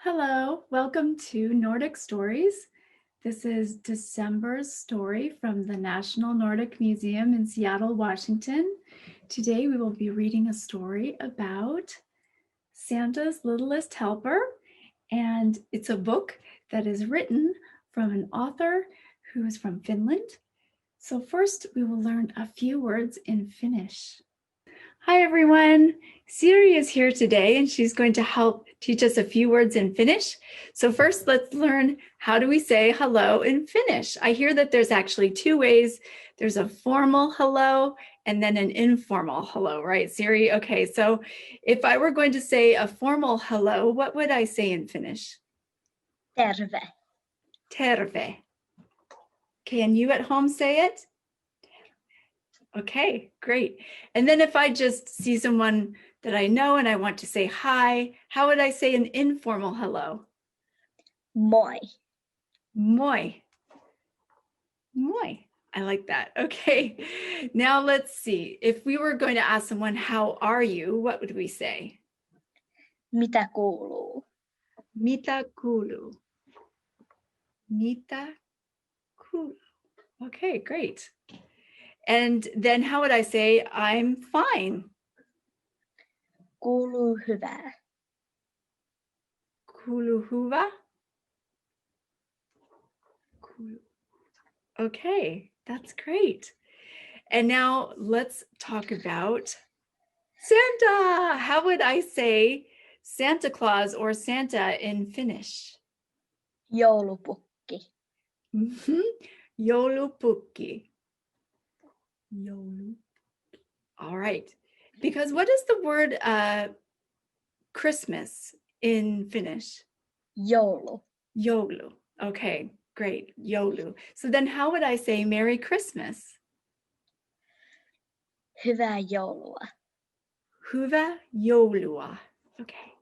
Hello, welcome to Nordic Stories. This is December's story from the National Nordic Museum in Seattle, Washington. Today we will be reading a story about Santa's Littlest Helper, and it's a book that is written from an author who is from Finland. So first we will learn a few words in Finnish. Hi everyone, Siri is here today and she's going to help teach us a few words in Finnish. So first let's learn, how do we say hello in Finnish? I hear that there's actually two ways. There's a formal hello and then an informal hello, right Siri? Okay, so if I were going to say a formal hello, what would I say in Finnish? Terve. Terve. Can you at home say it? Okay, great. And then if I just see someone that I know and I want to say hi, how would I say an informal hello? Moi. Moi. Moi. I like that. Okay, now let's see. If we were going to ask someone, how are you? What would we say? Mitä kuuluu? Mitä kuuluu? Mitä kuuluu? Okay, great. And then how would I say, I'm fine? Kuuluu hyvää. Kuuluu hyvä? Okay, that's great. And now let's talk about Santa. How would I say Santa Claus or Santa in Finnish? Joulupukki. Joulupukki. Joulu. All right. Because what is the word Christmas in Finnish? Joulu. Joulu. Okay, great. Joulu. So then how would I say Merry Christmas? Hyvää joulua. Hyvää joulua. Okay.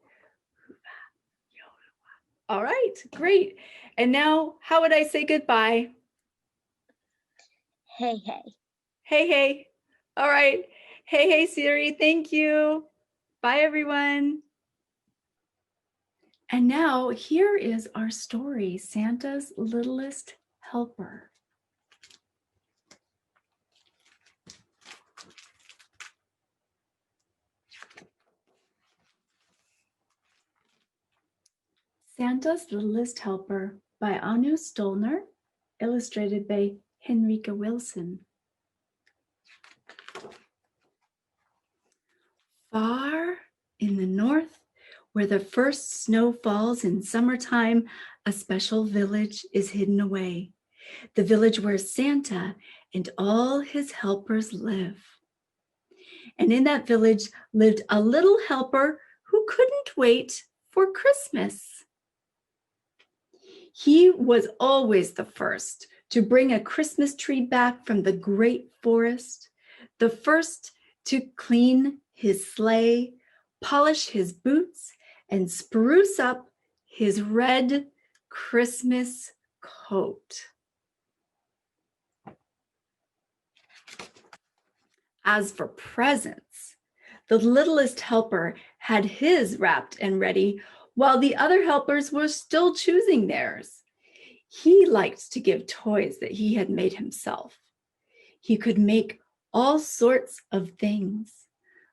Hyvää joulua. All right, great. And now, how would I say goodbye? Hei hei. Hey, hey. All right. Hey, hey, Siri. Thank you. Bye, everyone. And now here is our story, Santa's Littlest Helper. Santa's Littlest Helper by Anu Stohner, illustrated by Henrika Wilson. Far in the north, where the first snow falls in summertime, a special village is hidden away. The village where Santa and all his helpers live. And in that village lived a little helper who couldn't wait for Christmas. He was always the first to bring a Christmas tree back from the great forest, the first to clean his sleigh, polish his boots, and spruce up his red Christmas coat. As for presents, the littlest helper had his wrapped and ready while the other helpers were still choosing theirs. He liked to give toys that he had made himself. He could make all sorts of things,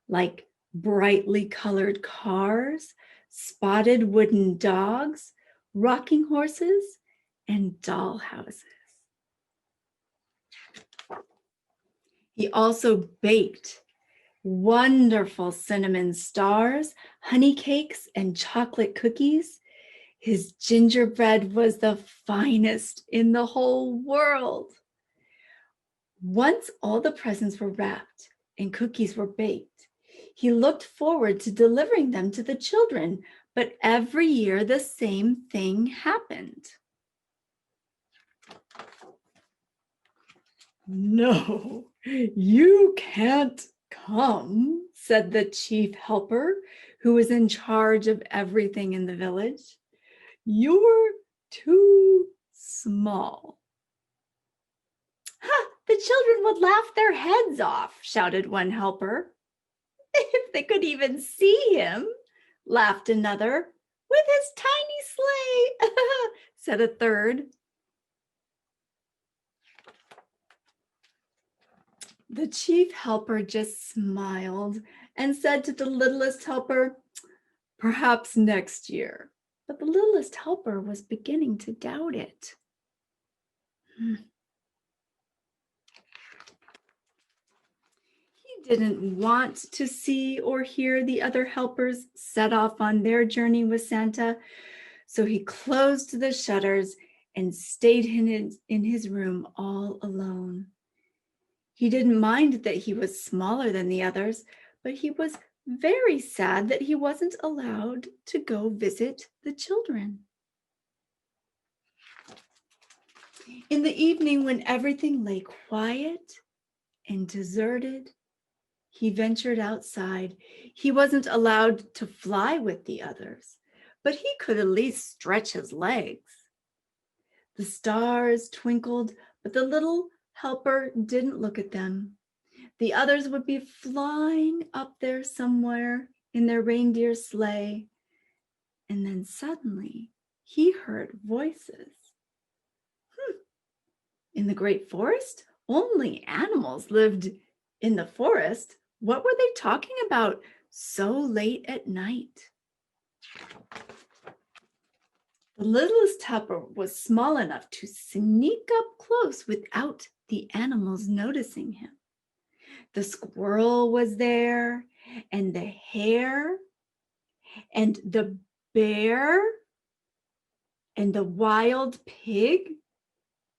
like brightly colored cars, spotted wooden dogs, rocking horses, and doll houses. He also baked wonderful cinnamon stars, honey cakes, and chocolate cookies. His gingerbread was the finest in the whole world. Once all the presents were wrapped and cookies were baked, he looked forward to delivering them to the children, but every year the same thing happened. No, you can't come, said the chief helper, who was in charge of everything in the village. You're too small. Ha! The children would laugh their heads off, shouted one helper. If they could even see him, laughed another. with his tiny sleigh, said a third. The chief helper just smiled and said to the littlest helper, perhaps next year. But the littlest helper was beginning to doubt it. He didn't want to see or hear the other helpers set off on their journey with Santa, so he closed the shutters and stayed in his room all alone. He didn't mind that he was smaller than the others, but he was very sad that he wasn't allowed to go visit the children. In the evening, when everything lay quiet and deserted, he ventured outside. He wasn't allowed to fly with the others, but he could at least stretch his legs. The stars twinkled, but the little helper didn't look at them. The others would be flying up there somewhere in their reindeer sleigh. And then suddenly he heard voices. In the great forest, only animals lived in the forest. What were they talking about so late at night? The littlest helper was small enough to sneak up close without the animals noticing him. The squirrel was there, and the hare, and the bear, and the wild pig,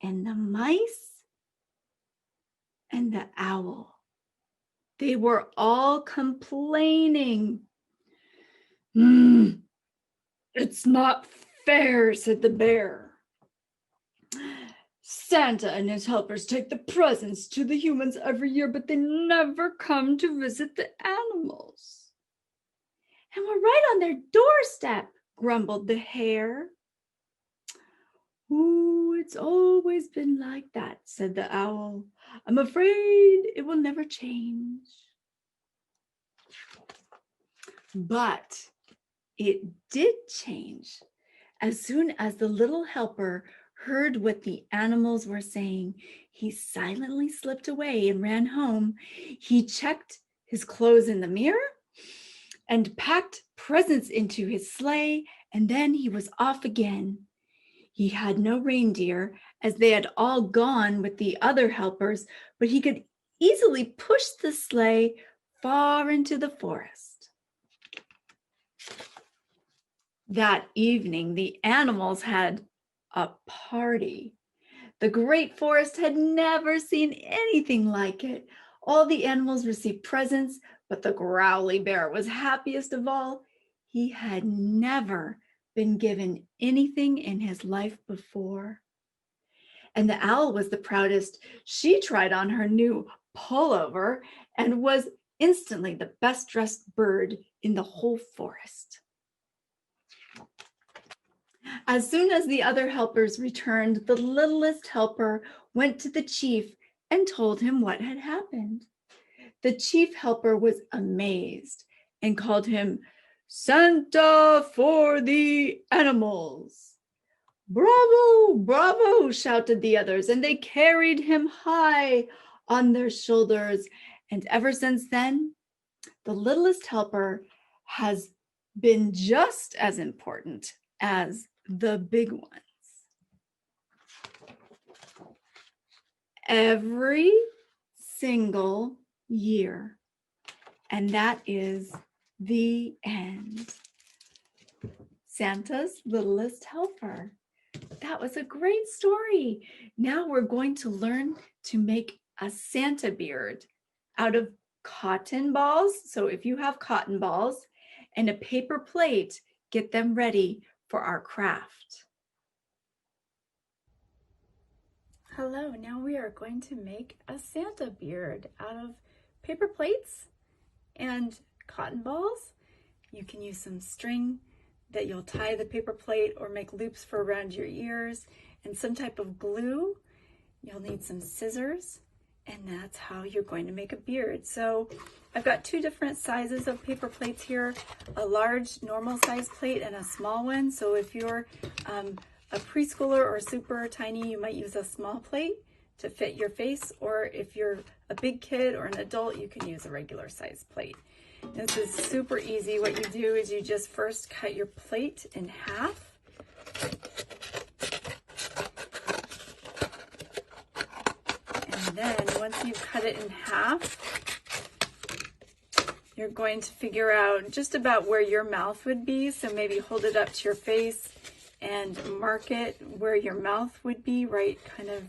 and the mice, and the owl. They were all complaining. It's not fair, said the bear. Santa and his helpers take the presents to the humans every year, but they never come to visit the animals. And we're right on their doorstep, grumbled the hare. Ooh, it's always been like that, said the owl. I'm afraid it will never change. But it did change. As soon as the little helper heard what the animals were saying, he silently slipped away and ran home. He checked his clothes in the mirror and packed presents into his sleigh, and then he was off again. He had no reindeer, as they had all gone with the other helpers, but he could easily push the sleigh far into the forest. That evening, the animals had a party. The great forest had never seen anything like it. All the animals received presents, but the growly bear was happiest of all. He had never been given anything in his life before. And the owl was the proudest. She tried on her new pullover and was instantly the best dressed bird in the whole forest. As soon as the other helpers returned, the littlest helper went to the chief and told him what had happened. The chief helper was amazed and called him Santa for the animals. Bravo, bravo, shouted the others, and they carried him high on their shoulders. And ever since then, the littlest helper has been just as important as the big ones. Every single year. And that is the end. Santa's Littlest Helper. That was a great story. Now we're going to learn to make a Santa beard out of cotton balls. So if you have cotton balls and a paper plate, get them ready for our craft. Hello, now we are going to make a Santa beard out of paper plates and cotton balls. You can use some string that you'll tie the paper plate or make loops for around your ears, and some type of glue. You'll need some scissors, and that's how you're going to make a beard. So I've got two different sizes of paper plates here, a large normal size plate and a small one. So if you're a preschooler or super tiny, you might use a small plate to fit your face, or if you're a big kid or an adult, you can use a regular size plate. This is super easy. What you do is you just first cut your plate in half. And then once you've cut it in half, you're going to figure out just about where your mouth would be. So maybe hold it up to your face and mark it where your mouth would be, right kind of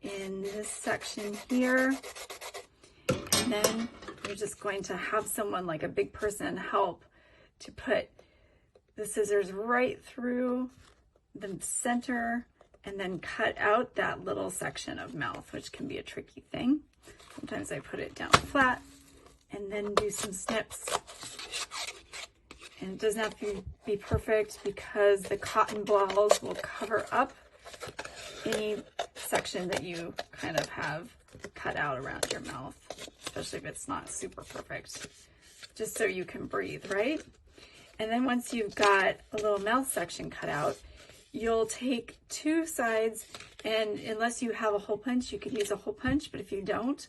in this section here. And then you're just going to have someone like a big person help to put the scissors right through the center and then cut out that little section of mouth, which can be a tricky thing. Sometimes I put it down flat and then do some snips. And it doesn't have to be perfect because the cotton balls will cover up any section that you kind of have cut out around your mouth, especially if it's not super perfect, just so you can breathe, right? And then once you've got a little mouth section cut out, you'll take two sides, and unless you have a hole punch, you could use a hole punch, but if you don't,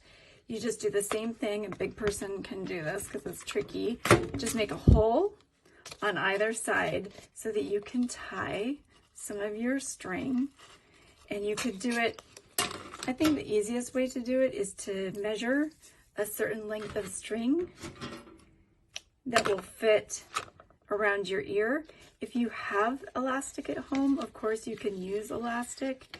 you just do the same thing. A big person can do this because it's tricky. Just make a hole on either side so that you can tie some of your string. And you could do it, I think the easiest way to do it is to measure a certain length of string that will fit around your ear. If you have elastic at home, of course you can use elastic,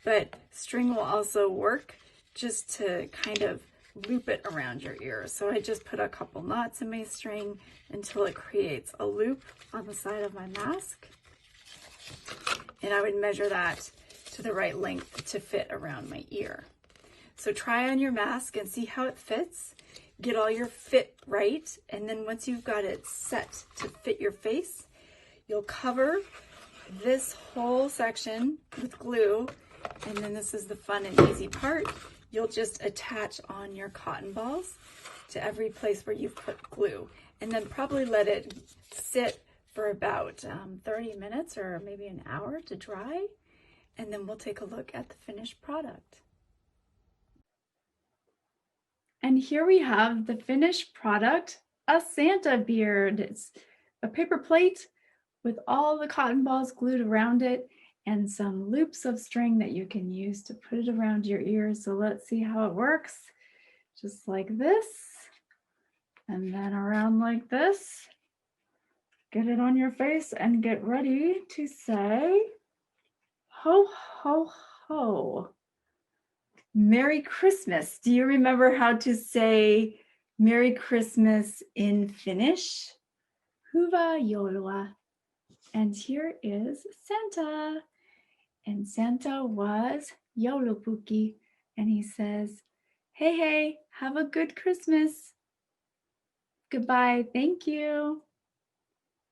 but string will also work just to kind of loop it around your ear. So I just put a couple knots in my string until it creates a loop on the side of my mask. And I would measure that to the right length to fit around my ear. So try on your mask and see how it fits. Get all your fit right. And then once you've got it set to fit your face, you'll cover this whole section with glue. And then this is the fun and easy part. You'll just attach on your cotton balls to every place where you've put glue, and then probably let it sit for about 30 minutes or maybe an hour to dry. And then we'll take a look at the finished product. And here we have the finished product, a Santa beard. It's a paper plate with all the cotton balls glued around it and some loops of string that you can use to put it around your ears. So let's see how it works. Just like this, and then around like this. Get it on your face and get ready to say, ho, ho, ho. Merry Christmas. Do you remember how to say Merry Christmas in Finnish? Hyvää joulua. And here is Santa. And Santa was joulupukki. And he says, hey, hey, have a good Christmas. Goodbye. Thank you.